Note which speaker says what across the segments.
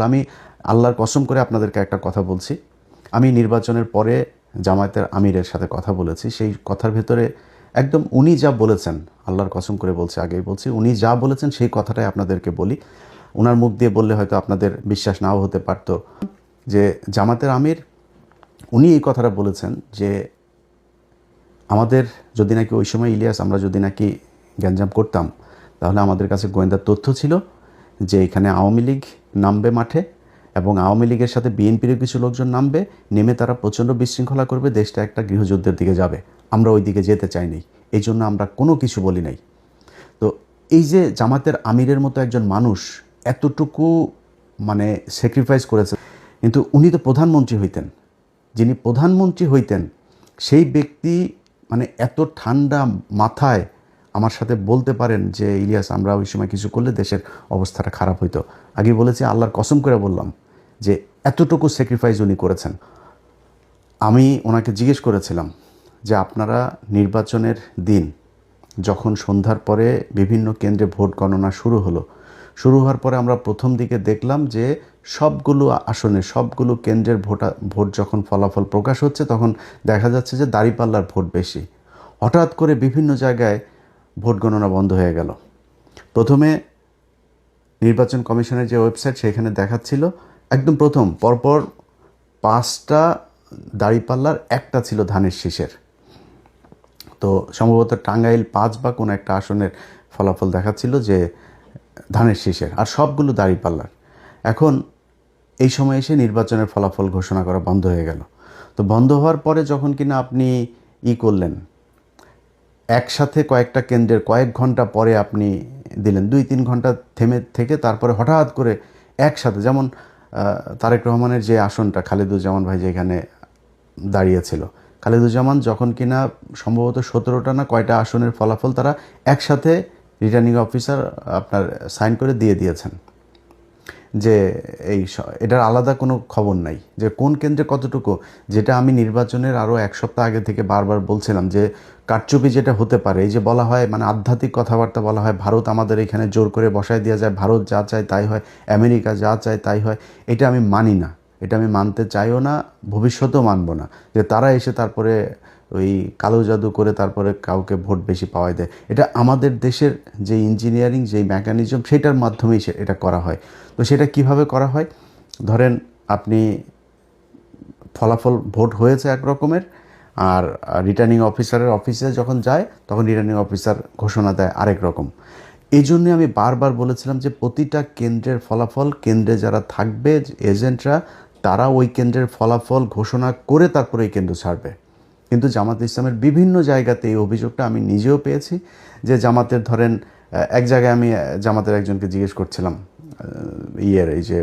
Speaker 1: আমি আল্লাহর কসম করে আপনাদেরকে একটা কথা বলছি। আমি নির্বাচনের পরে জামায়াতের আমিরের সাথে কথা বলেছি। সেই কথার ভেতরে একদম উনি যা বলেছেন, আল্লাহর কসম করে বলছি, আগেই বলছি, উনি যা বলেছেন সেই কথাটাই আপনাদেরকে বলি। ওনার মুখ দিয়ে বললে হয়তো আপনাদের বিশ্বাস নাও হতে পারতো যে জামায়াতের আমির উনি এই কথাটা বলেছেন যে আমাদের যদি নাকি ওই সময় ইলিয়াস আমরা যদি নাকি গ্যাঞ্জাম করতাম, তাহলে আমাদের কাছে গোয়েন্দার তথ্য ছিল যে এখানে আওয়ামী লীগ নামবে মাঠে এবং আওয়ামী লীগের সাথে বিএনপিরও কিছু লোকজন নামবে, নেমে তারা প্রচণ্ড বিশৃঙ্খলা করবে, দেশটা একটা গৃহযুদ্ধের দিকে যাবে। আমরা ওই দিকে যেতে চাইনি, এই জন্য আমরা কোনো কিছু বলি নাই। তো এই যে জামাতের আমিরের মতো একজন মানুষ এতটুকু মানে স্যাক্রিফাইস করেছে, কিন্তু উনি তো প্রধানমন্ত্রী হইতেন, যিনি প্রধানমন্ত্রী হইতেন সেই ব্যক্তি মানে এত ঠান্ডা মাথায় আমার সাথে বলতে পারেন যে ইলিয়াস আমরা ওই সময় কিছু করলে দেশের অবস্থাটা খারাপ হইতো। আগে বলেছি, আল্লাহর কসম করে বললাম যে এতটুকু স্যাক্রিফাইস উনি করেছেন। আমি ওনাকে জিজ্ঞেস করেছিলাম যে আপনারা নির্বাচনের দিন যখন সন্ধ্যার পরে বিভিন্ন কেন্দ্রে ভোট গণনা শুরু হওয়ার পরে আমরা প্রথম দিকে দেখলাম যে সবগুলো আসনে সবগুলো কেন্দ্রের ভোট যখন ফলাফল প্রকাশ হচ্ছে তখন দেখা যাচ্ছে যে দাঁড়িপাল্লার ভোট বেশি। হঠাৎ করে বিভিন্ন জায়গায় ভোট গণনা বন্ধ হয়ে গেল। প্রথমে নির্বাচন কমিশনের যে ওয়েবসাইট সেখানে দেখাচ্ছিল একদম প্রথম পরপর 5টা দাঁড়িপাল্লার একটা ছিল ধানের শীষের। তো সম্ভবত টাঙ্গাইল 5 বা কোনো একটা আসনের ফলাফল দেখাচ্ছিল যে ধানের শীষের, আর সবগুলো দাঁড়িপাল্লার। এখন এই সময় এসে নির্বাচনের ফলাফল ঘোষণা করা বন্ধ হয়ে গেল। তো বন্ধ হওয়ার পরে যখন কিনা আপনি করলেন, একসাথে কয়েকটা কেন্দ্রের কয়েক ঘন্টা পরে আপনি দিলেন, 2-3 ঘন্টা থেমে থেকে তারপরে হঠাৎ করে একসাথে, যেমন তারেক রহমানের যে আসনটা খালেদুজ্জামান ভাই যেখানে দাঁড়িয়েছিল, খালেদুজ্জামান যখন কিনা সম্ভবত 17টা না কয়টা আসনের ফলাফল তারা একসাথে রিটার্নিং অফিসার আপনার সাইন করে দিয়েছেন যে এটার আলাদা কোনো খবর নাই যে কোন কেন্দ্রে কতটুকু। যেটা আমি নির্বাচনের আরও 1 সপ্তাহ আগে থেকে বারবার বলছিলাম যে কারচুপি যেটা হতে পারে, এই যে বলা হয় মানে আধ্যাত্মিক কথাবার্তা বলা হয়, ভারত আমাদের এখানে জোর করে বসায় দেওয়া যায়, ভারত যা চায় তাই হয়, আমেরিকা যা চায় তাই হয়, এটা আমি মানি না, এটা আমি মানতে চাইও না, ভবিষ্যতেও মানব না যে তারা এসে তারপরে ওই কালো জাদু করে তারপরে কাউকে ভোট বেশি পাওয়াই দেয়। এটা আমাদের দেশের যে ইঞ্জিনিয়ারিং যেই মেকানিজম সেটার মাধ্যমেই এটা করা হয়। তো সেটা কিভাবে করা হয়, ধরেন আপনি ফলাফল ভোট হয়েছে এক রকমের, আর রিটার্নিং অফিসারের অফিসে যখন যায় তখন রিটার্নিং অফিসার ঘোষণা দেয় আরেক রকম। এই জন্যে আমি বারবার বলেছিলাম যে প্রতিটা কেন্দ্রের ফলাফল কেন্দ্রে যারা থাকবে এজেন্টরা তারা ওই কেন্দ্রের ফলাফল ঘোষণা করে তারপরে এই কেন্দ্র ছাড়বে। কিন্তু জামাত ইসলামের বিভিন্ন জায়গাতে এই অভিযোগটা আমি নিজেও পেয়েছি যে জামাতের ধরেন এক জায়গায় আমি জামাতের একজনকে জিজ্ঞেস করছিলাম এই যে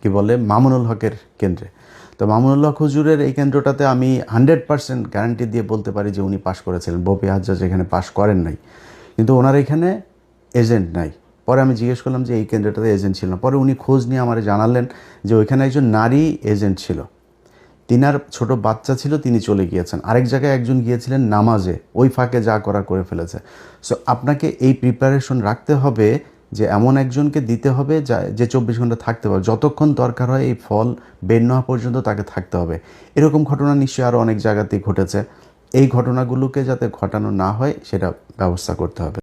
Speaker 1: কি বলে মামুনুল হকের কেন্দ্রে, তো মামুনুল হক হুজুরের এই কেন্দ্রটাতে আমি 100% গ্যারান্টি দিয়ে বলতে পারি যে উনি পাশ করেছিলেন, বপি হাজ্জাজ এখানে পাশ করেন নাই, কিন্তু ওনার এখানে এজেন্ট নাই। পরে আমি জিজ্ঞেস করলাম যে এই কেন্দ্রটাতে এজেন্ট ছিল না, পরে উনি খোঁজ নিয়ে আমার জানালেন যে ওইখানে একজন নারী এজেন্ট ছিল, তিনার ছোট বাচ্চা ছিল, তিনি চলে গিয়েছেন। আরেক জায়গায় একজন গিয়েছিলেন নামাজে, ওই ফাঁকে যা করার করে ফেলেছে। সো আপনাকে এই প্রিপারেশন রাখতে হবে যে এমন একজনকে দিতে হবে যে 24 ঘন্টা থাকতে পারবে, যতক্ষণ দরকার হয় এই ফল বের না হওয়া পর্যন্ত তাকে থাকতে হবে। এরকম ঘটনা নিশ্চয়ই আরও অনেক জায়গাতেই ঘটেছে। এই ঘটনাগুলোকে যাতে ঘটানো না হয় সেটা ব্যবস্থা করতে হবে।